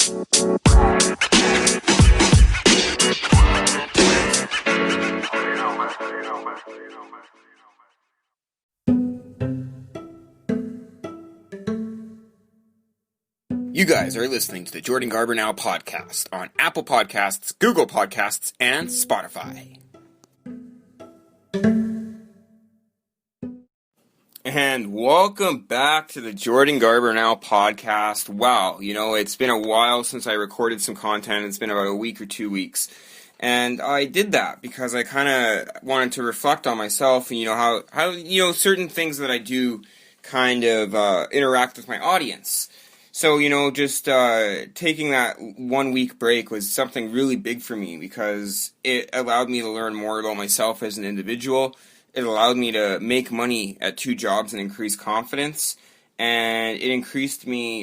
You guys are listening to the Jordan Garber Now podcast on Apple Podcasts, Google Podcasts, and Spotify. And welcome back to the Jordan Garber Now podcast. Wow, it's been a while since I recorded some content. It's been about a week or 2 weeks. And I did that because I kind of wanted to reflect on myself and, how certain things that I do kind of interact with my audience. So, just taking that 1 week break was something really big for me because it allowed me to learn more about myself as an individual. It allowed me to make money at 2 jobs and increase confidence. And it increased me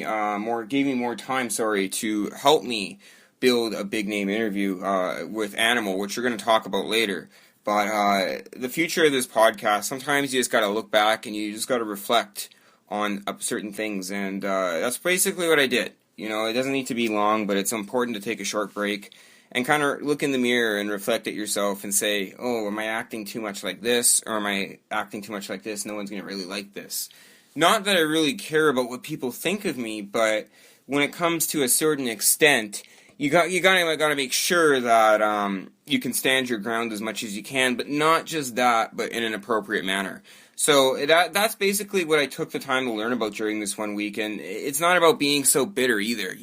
gave me more time, to help me build a big name interview with Animal, which we're going to talk about later. But the future of this podcast, sometimes you just got to look back and you just got to reflect on certain things, and that's basically what I did. It doesn't need to be long, but it's important to take a short break and kind of look in the mirror and reflect at yourself and say, oh, am I acting too much like this, or am I acting too much like this? No one's going to really like this. Not that I really care about what people think of me, but when it comes to a certain extent, you gotta make sure that you can stand your ground as much as you can, but not just that, but in an appropriate manner. So that's basically what I took the time to learn about during this 1 week, and it's not about being so bitter either,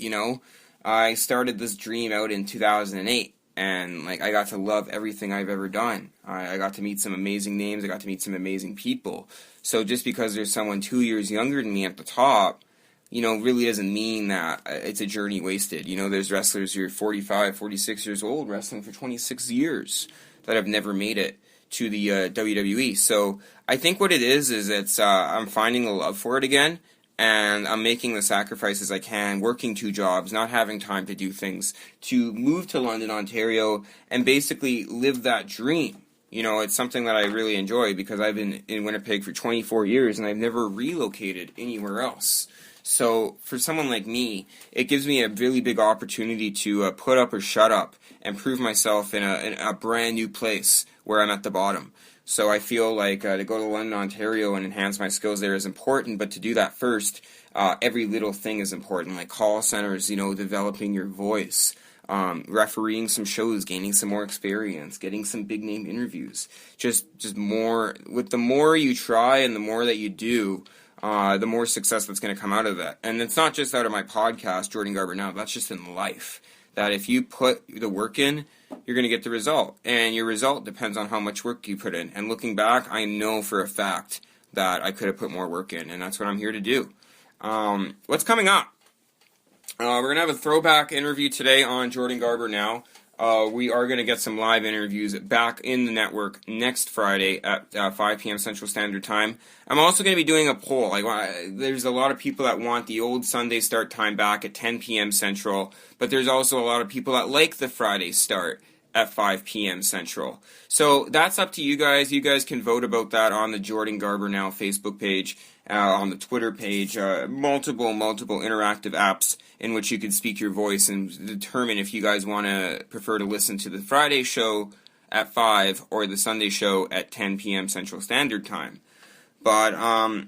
I started this dream out in 2008, and I got to love everything I've ever done. I got to meet some amazing names, I got to meet some amazing people. So just because there's someone 2 years younger than me at the top, really doesn't mean that it's a journey wasted. There's wrestlers who are 45, 46 years old wrestling for 26 years that have never made it to the WWE. So I think what it is it's I'm finding a love for it again, and I'm making the sacrifices I can, working 2 jobs, not having time to do things, to move to London, Ontario, and basically live that dream. It's something that I really enjoy because I've been in Winnipeg for 24 years and I've never relocated anywhere else. So for someone like me, it gives me a really big opportunity to put up or shut up and prove myself in a brand new place where I'm at the bottom. So I feel like to go to London, Ontario and enhance my skills there is important, but to do that first, every little thing is important, like call centers, developing your voice, refereeing some shows, gaining some more experience, getting some big name interviews. Just more, with the more you try and the more that you do, the more success that's going to come out of that. And it's not just out of my podcast, Jordan Garber Now, that's just in life. That if you put the work in, you're going to get the result. And your result depends on how much work you put in. And looking back, I know for a fact that I could have put more work in, and that's what I'm here to do. What's coming up? We're going to have a throwback interview today on Jordan Garber Now. We are going to get some live interviews back in the network next Friday at 5 p.m. Central Standard Time. I'm also going to be doing a poll. There's a lot of people that want the old Sunday start time back at 10 p.m. Central, but there's also a lot of people that like the Friday start at 5 p.m. Central. So that's up to you guys. You guys can vote about that on the Jordan Garber Now Facebook page, on the Twitter page, multiple interactive apps in which you can speak your voice and determine if you guys want to prefer to listen to the Friday show at 5 or the Sunday show at 10 p.m. Central Standard Time. But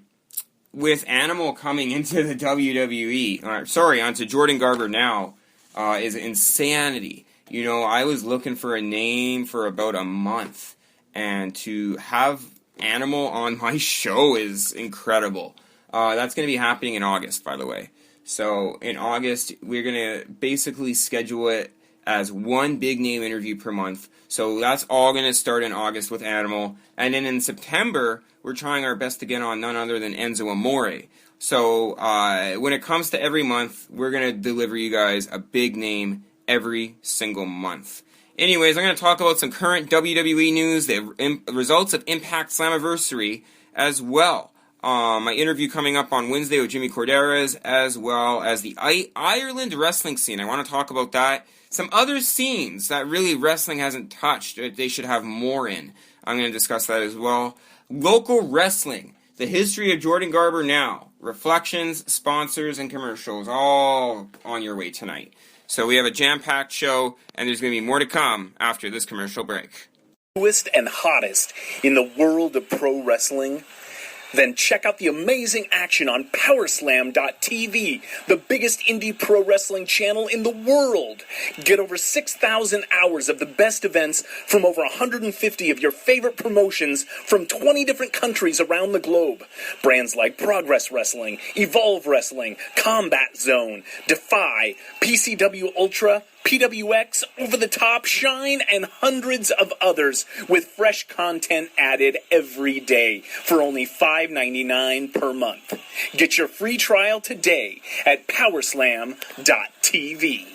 with Animal coming into the WWE, onto Jordan Garber Now, is insanity. I was looking for a name for about a month, and to have Animal on my show is incredible. That's going to be happening in August, by the way. So in August, we're going to basically schedule it as one big name interview per month. So that's all going to start in August with Animal. And then in September, we're trying our best to get on none other than Enzo Amore. So when it comes to every month, we're going to deliver you guys a big name every single month. Anyways, I'm going to talk about some current WWE news, the results of Impact Slammiversary as well. My interview coming up on Wednesday with Jimmy Corderas, as well as the Ireland wrestling scene. I want to talk about that. Some other scenes that really wrestling hasn't touched, that they should have more in. I'm going to discuss that as well. Local wrestling, the history of Jordan Garber Now, reflections, sponsors, and commercials all on your way tonight. So we have a jam-packed show, and there's going to be more to come after this commercial break. Newest and hottest in the world of pro wrestling? Then check out the amazing action on Powerslam.tv, the biggest indie pro wrestling channel in the world. Get over 6,000 hours of the best events from over 150 of your favorite promotions from 20 different countries around the globe. Brands like Progress Wrestling, Evolve Wrestling, Combat Zone, Defy, PCW Ultra, PWX, Over the Top, Shine, and hundreds of others with fresh content added every day for only $5.99 per month. Get your free trial today at Powerslam.tv.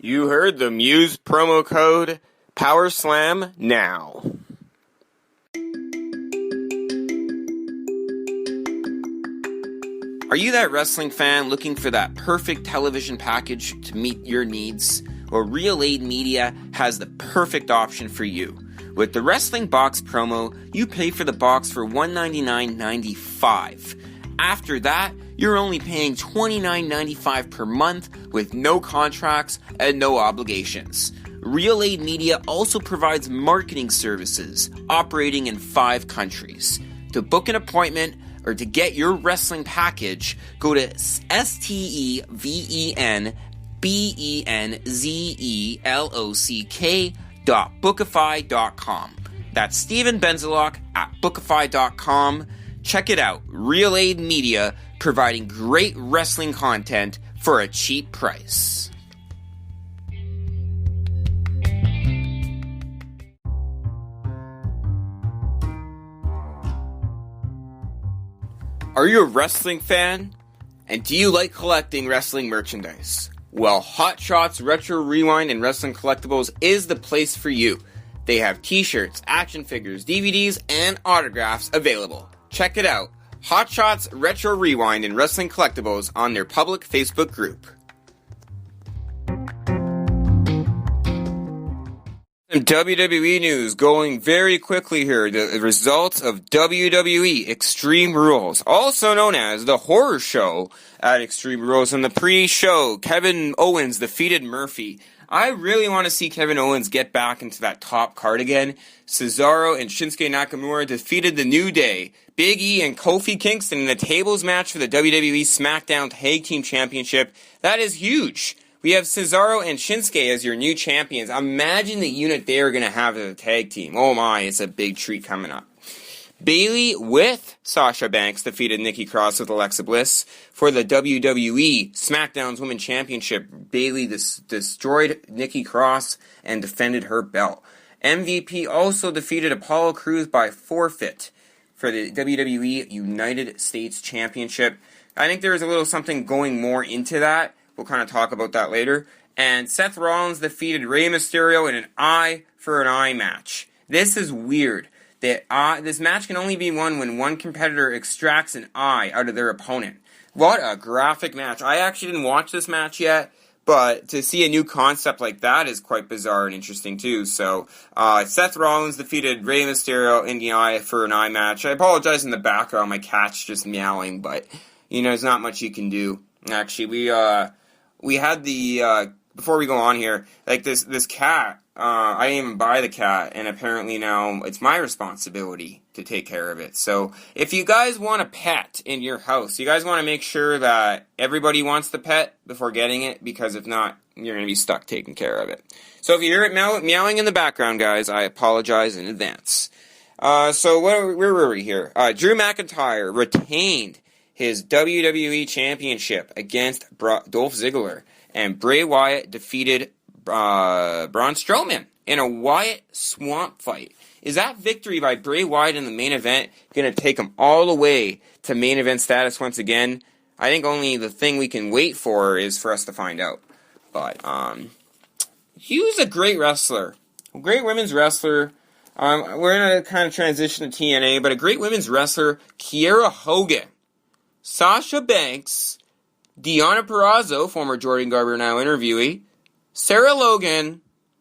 You heard them. Use promo code Powerslam now. Are you that wrestling fan looking for that perfect television package to meet your needs? Well, Real Aid Media has the perfect option for you. With the Wrestling Box promo, you pay for the box for $199.95. After that, you're only paying $29.95 per month with no contracts and no obligations. Real Aid Media also provides marketing services operating in 5 countries. To book an appointment or to get your wrestling package, go to stevenbenzelock.bookify.com. That's Steven Benzelock at bookify.com. Check it out. Real Aid Media, providing great wrestling content for a cheap price. Are you a wrestling fan? And do you like collecting wrestling merchandise? Well, Hot Shots Retro Rewind and Wrestling Collectibles is the place for you. They have t-shirts, action figures, DVDs, and autographs available. Check it out. Hot Shots Retro Rewind and Wrestling Collectibles on their public Facebook group. Some WWE news going very quickly here. The results of WWE Extreme Rules, also known as the horror show at Extreme Rules. In the pre-show, Kevin Owens defeated Murphy. I really want to see Kevin Owens get back into that top card again. Cesaro and Shinsuke Nakamura defeated The New Day, Big E and Kofi Kingston in a tables match for the WWE SmackDown Tag Team Championship. That is huge. We have Cesaro and Shinsuke as your new champions. Imagine the unit they are going to have as a tag team. Oh my, it's a big treat coming up. Bayley with Sasha Banks defeated Nikki Cross with Alexa Bliss for the WWE SmackDown's Women's Championship. Bayley destroyed Nikki Cross and defended her belt. MVP also defeated Apollo Crews by forfeit for the WWE United States Championship. I think there is a little something going more into that. We'll kind of talk about that later. And Seth Rollins defeated Rey Mysterio in an eye for an eye match. This is weird. This match can only be won when one competitor extracts an eye out of their opponent. What a graphic match. I actually didn't watch this match yet, but to see a new concept like that is quite bizarre and interesting too. So, Seth Rollins defeated Rey Mysterio in the eye for an eye match. I apologize in the background, my cat's just meowing, but, there's not much you can do. Actually, we had the, before we go on here, like this cat, I didn't even buy the cat, and apparently now it's my responsibility to take care of it. So, if you guys want a pet in your house, you guys want to make sure that everybody wants the pet before getting it, because if not, you're going to be stuck taking care of it. So, if you hear it meowing in the background, guys, I apologize in advance. So, where were we here? Drew McIntyre retained his WWE Championship against Dolph Ziggler, and Bray Wyatt defeated Braun Strowman in a Wyatt swamp fight. Is that victory by Bray Wyatt in the main event going to take him all the way to main event status once again? I think only the thing we can wait for is for us to find out. But he was a great wrestler, a great women's wrestler. We're going to kind of transition to TNA, but a great women's wrestler, Kiera Hogan, Sasha Banks, Deonna Purrazzo, former Jordan Garber Now interviewee, Sarah Logan,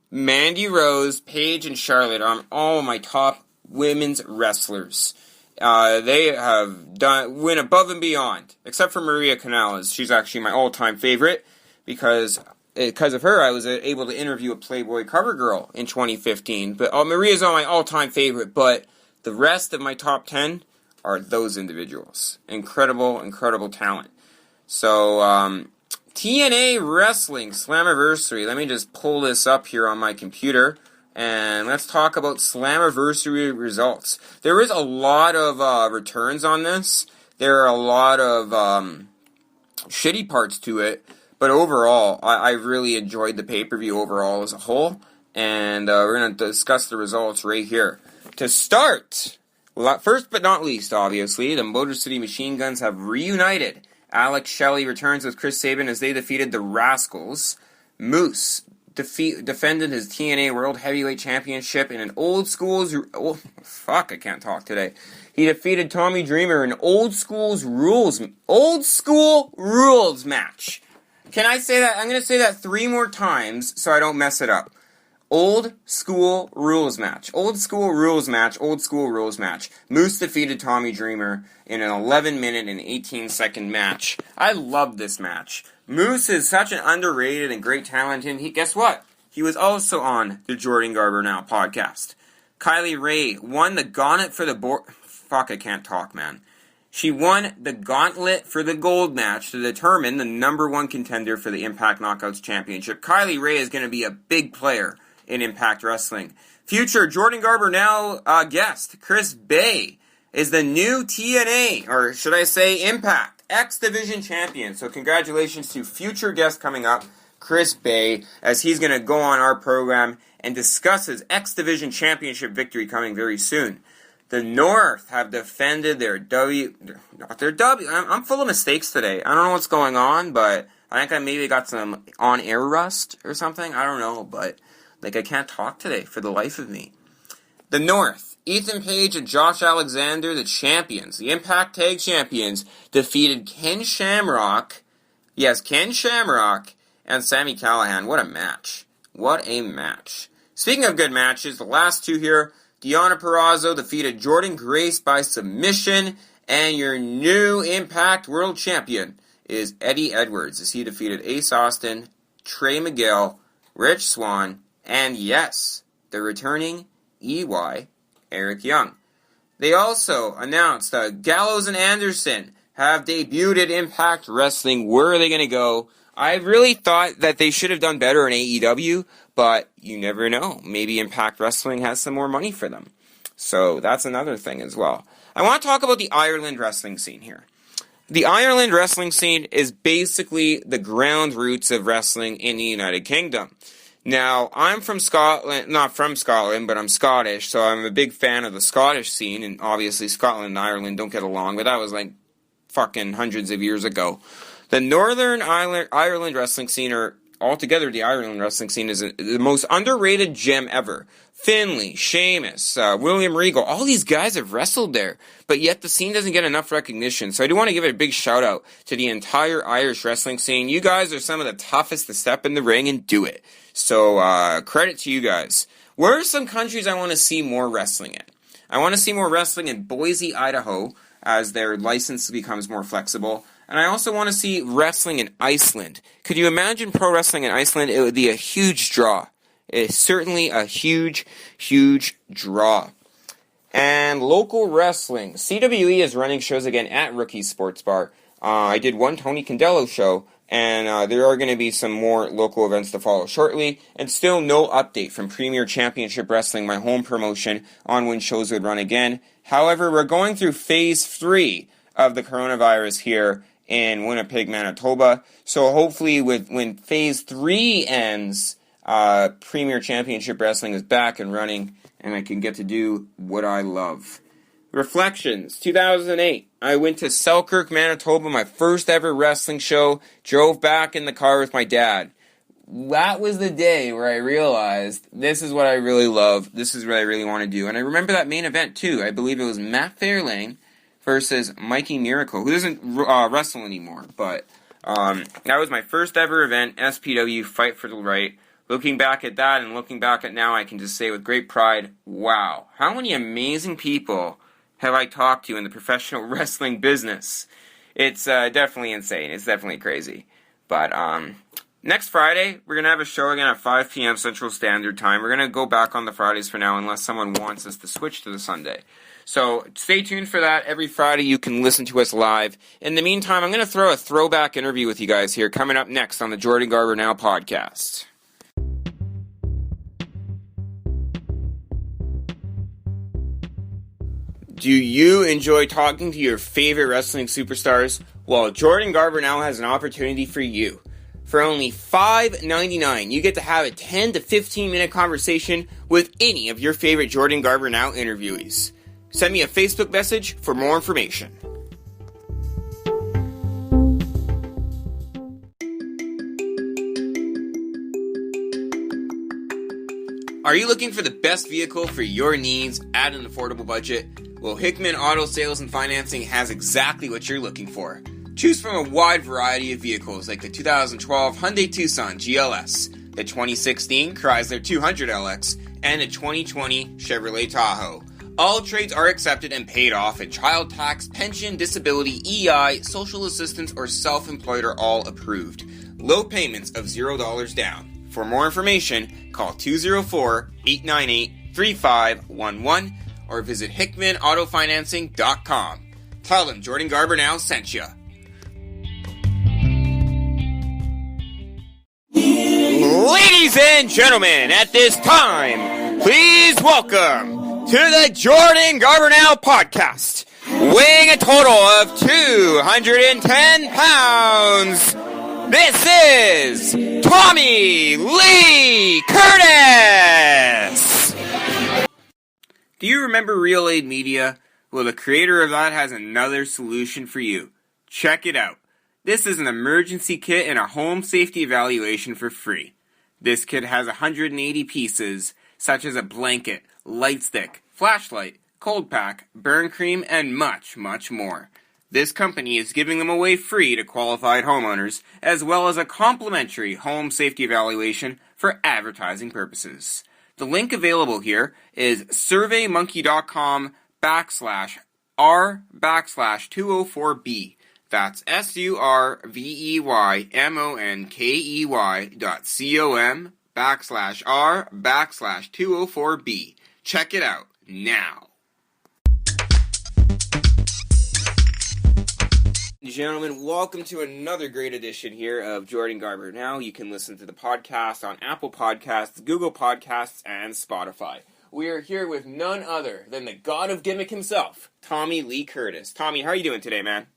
Mandy Rose, Paige, and Charlotte are all my top women's wrestlers. They have went above and beyond, except for Maria Canales. She's actually my all-time favorite because of her, I was able to interview a Playboy cover girl in 2015. But Maria's my all-time favorite, but the rest of my top 10 are those individuals. Incredible, incredible talent. So, TNA Wrestling Slammiversary. Let me just pull this up here on my computer, and let's talk about Slammiversary results. There is a lot of returns on this. There are a lot of shitty parts to it. But overall, I really enjoyed the pay-per-view overall as a whole, and we're going to discuss the results right here. To start, well, first but not least, obviously, the Motor City Machine Guns have reunited. Alex Shelley returns with Chris Sabin as they defeated the Rascals. Moose defended his TNA World Heavyweight Championship in an old school He defeated Tommy Dreamer in old school rules match. Can I say that? I'm going to say that 3 more times so I don't mess it up. Old school rules match. Old school rules match. Old school rules match. Moose defeated Tommy Dreamer in an 11-minute and 18-second match. I love this match. Moose is such an underrated and great talent, and guess what? He was also on the Jordan Garber Now podcast. Kylie Ray won the gauntlet for the I can't talk, man. She won the gauntlet for the gold match to determine the number 1 contender for the Impact Knockouts Championship. Kylie Ray is going to be a big player in Impact Wrestling. Future Jordan Garber Now guest, Chris Bay, is the new TNA, or should I say Impact, X Division Champion. So congratulations to future guest coming up, Chris Bay, as he's going to go on our program and discuss his X Division Championship victory coming very soon. The North have defended their I'm full of mistakes today. I don't know what's going on, but I think I maybe got some on-air rust or something. I don't know, but I can't talk today for the life of me. The North, Ethan Page and Josh Alexander, the champions, the Impact Tag Champions, defeated Ken Shamrock. Yes, Ken Shamrock and Sami Callihan. What a match. What a match. Speaking of good matches, the last 2 here, Deonna Purrazzo defeated Jordan Grace by submission, and your new Impact World Champion is Eddie Edwards, as he defeated Ace Austin, Trey Miguel, Rich Swann, and yes, the returning EY, Eric Young. They also announced that Gallows and Anderson have debuted at Impact Wrestling. Where are they going to go? I really thought that they should have done better in AEW, but you never know. Maybe Impact Wrestling has some more money for them. So that's another thing as well. I want to talk about the Ireland wrestling scene here. The Ireland wrestling scene is basically the ground roots of wrestling in the United Kingdom. Now, I'm from Scotland, not from Scotland, but I'm Scottish, so I'm a big fan of the Scottish scene, and obviously Scotland and Ireland don't get along, but that was fucking hundreds of years ago. The Northern Ireland wrestling scene, or altogether the Ireland wrestling scene, is the most underrated gem ever. Finlay, Sheamus, William Regal, all these guys have wrestled there, but yet the scene doesn't get enough recognition. So I do want to give a big shout out to the entire Irish wrestling scene. You guys are some of the toughest to step in the ring and do it. So credit to you guys. Where are some countries I want to see more wrestling in? I want to see more wrestling in Boise, Idaho, as their license becomes more flexible. And I also want to see wrestling in Iceland. Could you imagine pro wrestling in Iceland? It would be a huge draw. It is certainly a huge, huge draw. And local wrestling. CWE is running shows again at Rookie Sports Bar. I did one Tony Condello show, and there are going to be some more local events to follow shortly. And still no update from Premier Championship Wrestling, my home promotion, on when shows would run again. However, we're going through Phase 3 of the coronavirus here in Winnipeg, Manitoba. So hopefully when Phase 3 ends, Premier Championship Wrestling is back and running, and I can get to do what I love. Reflections, 2008. I went to Selkirk, Manitoba, my first ever wrestling show, drove back in the car with my dad. That was the day where I realized this is what I really love, this is what I really want to do. And I remember that main event too. I believe it was Matt Fairlane versus Mikey Miracle, who doesn't wrestle anymore, but that was my first ever event, SPW, Fight for the Right. Looking back at that and looking back at now, I can just say with great pride, wow, how many amazing people have I talked to in the professional wrestling business? It's definitely insane. It's definitely crazy. But next Friday, we're going to have a show again at 5 p.m. Central Standard Time. We're going to go back on the Fridays for now unless someone wants us to switch to the Sunday. So stay tuned for that. Every Friday you can listen to us live. In the meantime, I'm going to throw a throwback interview with you guys here coming up next on the Jordan Garber Now podcast. Do you enjoy talking to your favorite wrestling superstars? Well, Jordan Garber Now has an opportunity for you. For only $5.99, you get to have a 10 to 15 minute conversation with any of your favorite Jordan Garber Now interviewees. Send me a Facebook message for more information. Are you looking for the best vehicle for your needs at an affordable budget? Well, Hickman Auto Sales and Financing has exactly what you're looking for. Choose from a wide variety of vehicles like the 2012 Hyundai Tucson GLS, the 2016 Chrysler 200LX, and the 2020 Chevrolet Tahoe. All trades are accepted and paid off, and child tax, pension, disability, EI, social assistance, or self-employed are all approved. Low payments of $0 down. For more information, call 204-898-3511 or visit HickmanAutoFinancing.com. Tell them Jordan Garber Now sent you. Ladies and gentlemen, at this time, please welcome to the Jordan Garber Now podcast, weighing a total of 210 pounds, this is Tommy Lee Curtis! Do you remember Real Aid Media? Well, the creator of that has another solution for you. Check it out. This is an emergency kit and a home safety evaluation for free. This kit has 180 pieces, such as a blanket, light stick, flashlight, cold pack, burn cream, and much, much more. This company is giving them away free to qualified homeowners, as well as a complimentary home safety evaluation for advertising purposes. The link available here is surveymonkey.com/r/204B. That's surveymonkey.com/r/204B. Check it out now. Gentlemen, welcome to another great edition here of Jordan Garber Now. You can listen to the podcast on Apple Podcasts, Google Podcasts, and Spotify. We are here with none other than the god of gimmick himself, Tommy Lee Curtis. Tommy, how are you doing today, man?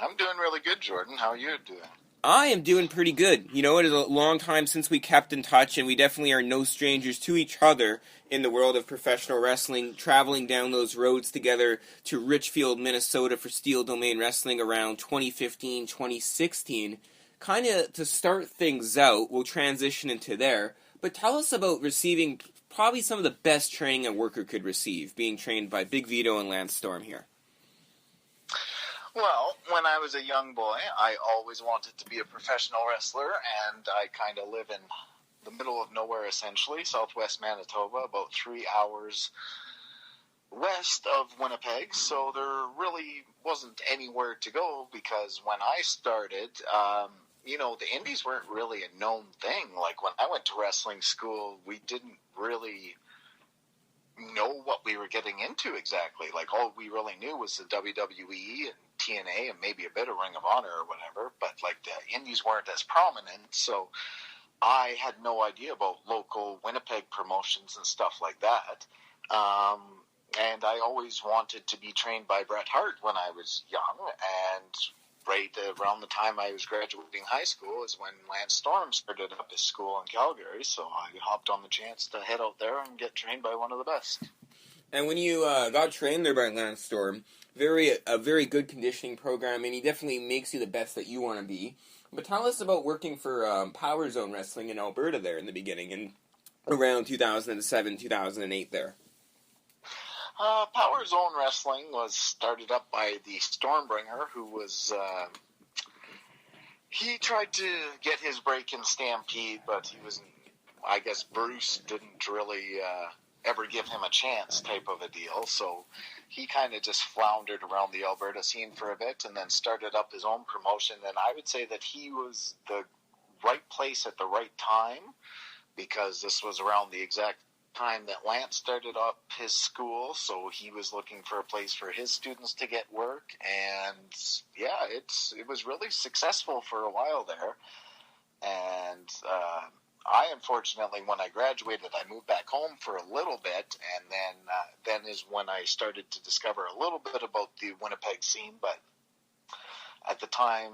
I'm doing really good, Jordan. How are you doing? I am doing pretty good. You know, it is a long time since we kept in touch, and we definitely are no strangers to each other in the world of professional wrestling, traveling down those roads together to Richfield, Minnesota for Steel Domain Wrestling around 2015, 2016. Kind of to start things out, we'll transition into there, but tell us about receiving probably some of the best training a worker could receive, being trained by Big Vito and Lance Storm here. Well, when I was a young boy, I always wanted to be a professional wrestler, and I kind of live in the middle of nowhere, essentially, southwest Manitoba, about 3 hours west of Winnipeg, so there really wasn't anywhere to go, because when I started, the indies weren't really a known thing. Like, when I went to wrestling school, we didn't really know what we were getting into exactly. Like, all we really knew was the WWE and TNA and maybe a bit of Ring of Honor or whatever, but like the indies weren't as prominent, so I had no idea about local Winnipeg promotions and stuff like that. And I always wanted to be trained by Bret Hart when I was young, and right around the time I was graduating high school is when Lance Storm started up his school in Calgary, so I hopped on the chance to head out there and get trained by one of the best. And when you got trained there by Lance Storm, a very good conditioning program, and he definitely makes you the best that you want to be. But tell us about working for Power Zone Wrestling in Alberta there in the beginning, and around 2007, 2008 there. Power Zone Wrestling was started up by the Stormbringer, who was, he tried to get his break in Stampede, but he was, I guess Bruce didn't really ever give him a chance type of a deal. So he kind of just floundered around the Alberta scene for a bit and then started up his own promotion. And I would say that he was the right place at the right time, because this was around the exact time that Lance started up his school. So he was looking for a place for his students to get work. And yeah, it was really successful for a while there. And I, unfortunately, when I graduated, I moved back home for a little bit, and then is when I started to discover a little bit about the Winnipeg scene. But at the time,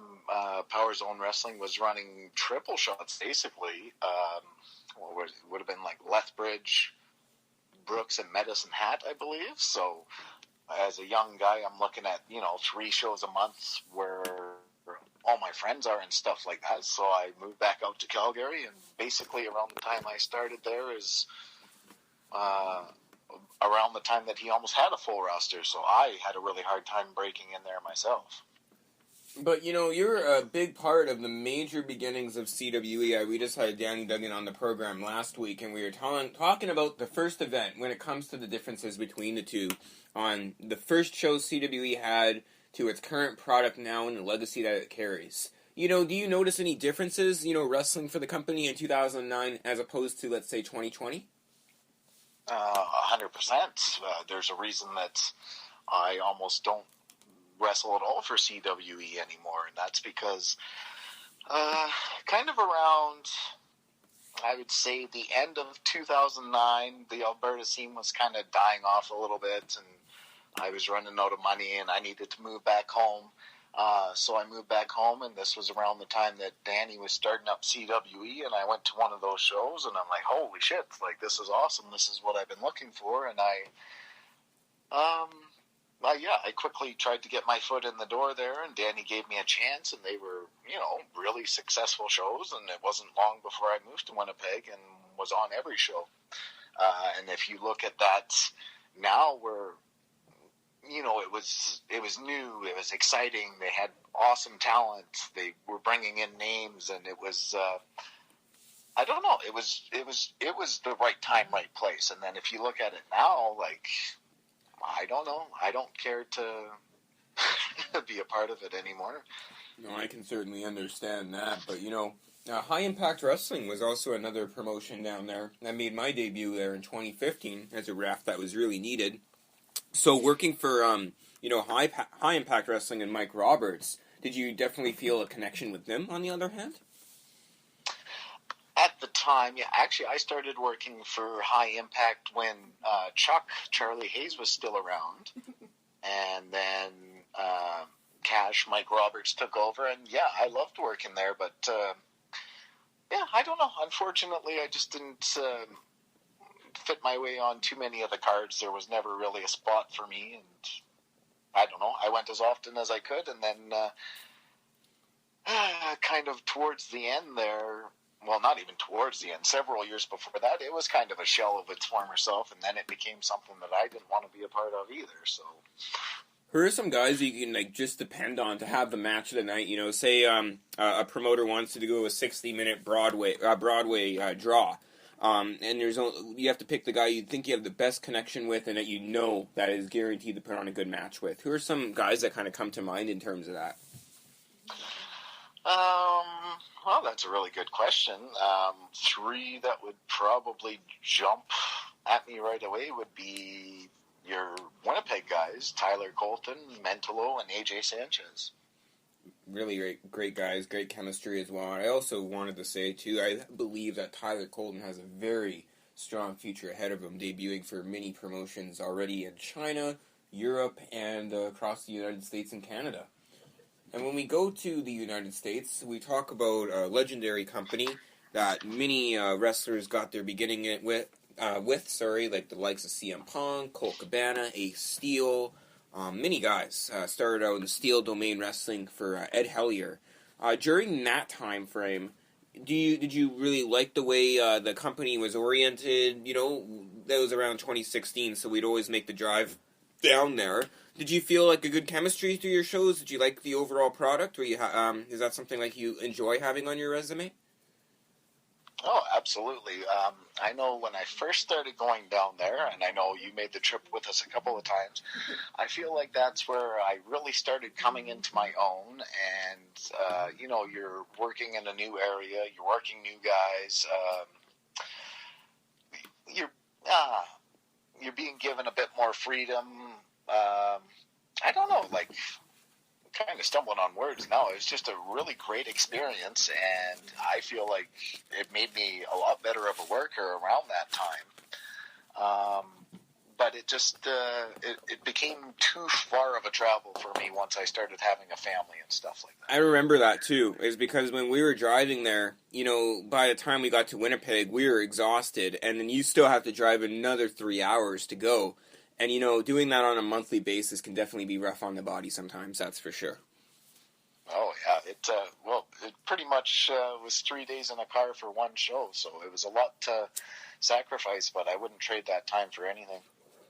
Power Zone Wrestling was running triple shots, basically. It would have been like Lethbridge, Brooks, and Medicine Hat, I believe. So as a young guy, I'm looking at, 3 shows a month where all my friends are and stuff like that. So I moved back out to Calgary, and basically around the time I started there is around the time that he almost had a full roster. So I had a really hard time breaking in there myself. But, you're a big part of the major beginnings of CWE. We just had Danny Duggan on the program last week, and we were talking about the first event when it comes to the differences between the two on the first show CWE had to its current product now and the legacy that it carries. Do you notice any differences, wrestling for the company in 2009 as opposed to, let's say, 2020? 100%. There's a reason that I almost don't wrestle at all for CWE anymore, and that's because kind of around, I would say, the end of 2009, the Alberta scene was kind of dying off a little bit, and I was running out of money, and I needed to move back home. So I moved back home, and this was around the time that Danny was starting up CWE, and I went to one of those shows, and I'm like, holy shit, like, this is awesome. This is what I've been looking for, and I quickly tried to get my foot in the door there, and Danny gave me a chance, and they were, really successful shows, and it wasn't long before I moved to Winnipeg and was on every show. And if you look at that now, we're, it was new, it was exciting, they had awesome talent, they were bringing in names, and it was, I don't know, it was the right time, right place. And then if you look at it now, like, I don't know, I don't care to be a part of it anymore. No, I can certainly understand that, but High Impact Wrestling was also another promotion down there. I made my debut there in 2015 as a ref that was really needed. So working for, High Impact Wrestling and Mike Roberts, did you definitely feel a connection with them, on the other hand? At the time, yeah, actually, I started working for High Impact when Charlie Hayes was still around. And then Cash, Mike Roberts took over, and yeah, I loved working there, but I don't know. Unfortunately, I just didn't fit my way on too many of the cards. There was never really a spot for me, and I don't know. I went as often as I could, and then kind of towards the end there, well, not even towards the end, several years before that, it was kind of a shell of its former self, and then it became something that I didn't want to be a part of either, so. Who are some guys you can just depend on to have the match of the night? Say a promoter wants to go a 60-minute Broadway draw, and you have to pick the guy you think you have the best connection with, and that that is guaranteed to put on a good match with. Who are some guys that kind of come to mind in terms of that? Well, that's a really good question. 3 that would probably jump at me right away would be your Winnipeg guys, Tyler Colton, Mentolo, and AJ Sanchez. Really great guys, great chemistry as well. I also wanted to say, too, I believe that Tyler Colton has a very strong future ahead of him, debuting for many promotions already in China, Europe, and across the United States and Canada. And when we go to the United States, we talk about a legendary company that many wrestlers got their beginning with, like the likes of CM Punk, Colt Cabana, Ace Steel. Many guys started out in Steel Domain Wrestling for Ed Hellier. During that time frame, did you really like the way the company was oriented? That was around 2016, so we'd always make the drive down there. Did you feel like a good chemistry through your shows? Did you like the overall product? Is that something like you enjoy having on your resume? Oh, absolutely. I know when I first started going down there, and I know you made the trip with us a couple of times, I feel like that's where I really started coming into my own. And, you're working in a new area, you're working new guys, you're being given a bit more freedom. I don't know, like, kind of stumbling on words now. It was just a really great experience, and I feel like it made me a lot better of a worker around that time. But it just it became too far of a travel for me once I started having a family and stuff like that. I remember that too, is because when we were driving there, by the time we got to Winnipeg, we were exhausted, and then you still have to drive another 3 hours to go. And, doing that on a monthly basis can definitely be rough on the body sometimes, that's for sure. Oh, yeah. It pretty much was 3 days in a car for one show, so it was a lot to sacrifice, but I wouldn't trade that time for anything.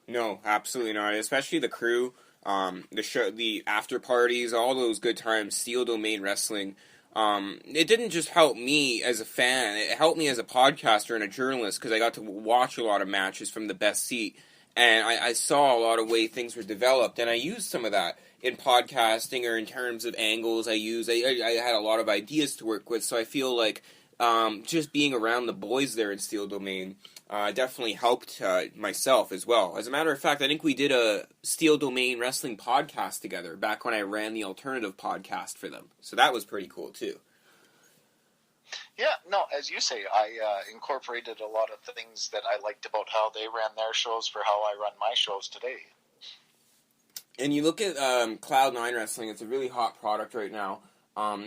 No, absolutely not. Especially the crew, the show, the after parties, all those good times, Steel Domain Wrestling. It didn't just help me as a fan, it helped me as a podcaster and a journalist, because I got to watch a lot of matches from the best seat. And I saw a lot of way things were developed, and I used some of that in podcasting or in terms of angles. I had a lot of ideas to work with, so I feel like just being around the boys there in Steel Domain definitely helped myself as well. As a matter of fact, I think we did a Steel Domain Wrestling podcast together back when I ran the alternative podcast for them, so that was pretty cool too. Yeah, no, as you say, I incorporated a lot of things that I liked about how they ran their shows for how I run my shows today. And you look at Cloud9 Wrestling, it's a really hot product right now.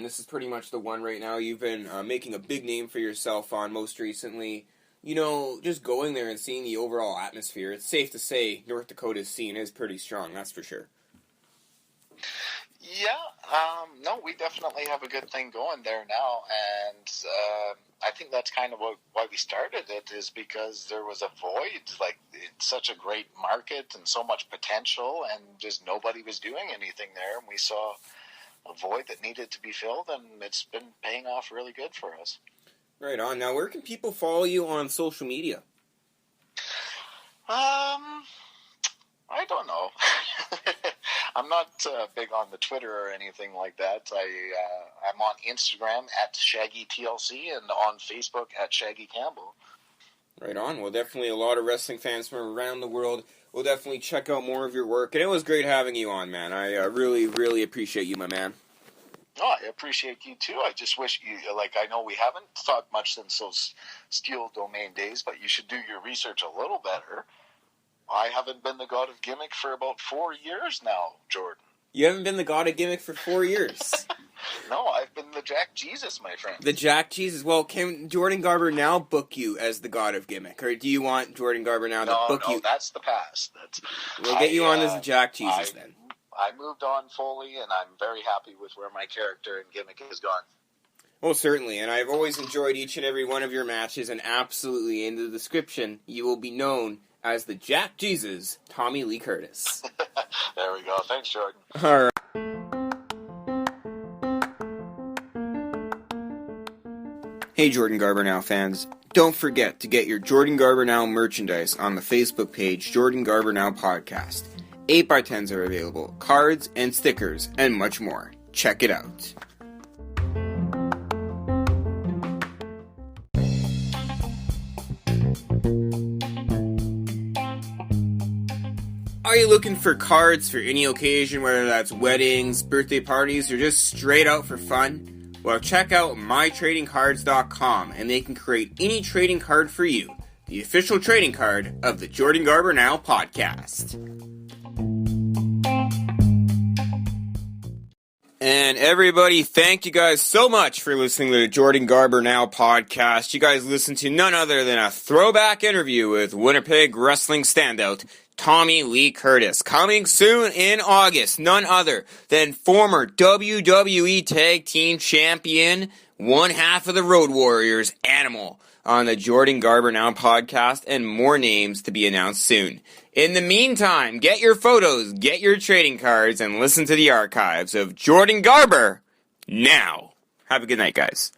This is pretty much the one right now you've been making a big name for yourself on most recently. Just going there and seeing the overall atmosphere, it's safe to say North Dakota's scene is pretty strong, that's for sure. Yeah, no, we definitely have a good thing going there now, and I think that's kind of why we started it, is because there was a void. Like, it's such a great market and so much potential, and just nobody was doing anything there, and we saw a void that needed to be filled, and it's been paying off really good for us. Right on. Now, where can people follow you on social media? I don't know. I'm not big on the Twitter or anything like that. I'm on Instagram at ShaggyTLC and on Facebook at Shaggy Campbell. Right on. Well, definitely a lot of wrestling fans from around the world will definitely check out more of your work. And it was great having you on, man. I really, really appreciate you, my man. Oh, I appreciate you too. I just wish you, I know we haven't talked much since those Steel Domain days, but you should do your research a little better. I haven't been the God of Gimmick for about 4 years now, Jordan. You haven't been the God of Gimmick for 4 years? No, I've been the Jack Jesus, my friend. The Jack Jesus. Well, can Jordan Garber now book you as the God of Gimmick? Or do you want Jordan Garber now to book you? No, that's the past. We'll get you on as the Jack Jesus then. I moved on fully, and I'm very happy with where my character and gimmick has gone. Well, certainly, and I've always enjoyed each and every one of your matches, and absolutely, in the description, you will be known as the Jack Jesus, Tommy Lee Curtis. There we go. Thanks, Jordan. All right. Hey, Jordan Garber Now fans. Don't forget to get your Jordan Garber Now merchandise on the Facebook page, Jordan Garber Now Podcast. 8x10s are available, cards and stickers, and much more. Check it out. Are you looking for cards for any occasion, whether that's weddings, birthday parties, or just straight out for fun? Well, check out mytradingcards.com and they can create any trading card for you. The official trading card of the Jordan Garber Now podcast. And everybody, thank you guys so much for listening to the Jordan Garber Now podcast. You guys listened to none other than a throwback interview with Winnipeg wrestling standout Tommy Lee Curtis. Coming soon in August, none other than former WWE Tag Team Champion, one half of the Road Warriors, Animal, on the Jordan Garber Now podcast, and more names to be announced soon. In the meantime, get your photos, get your trading cards, and listen to the archives of Jordan Garber Now. Have a good night, guys.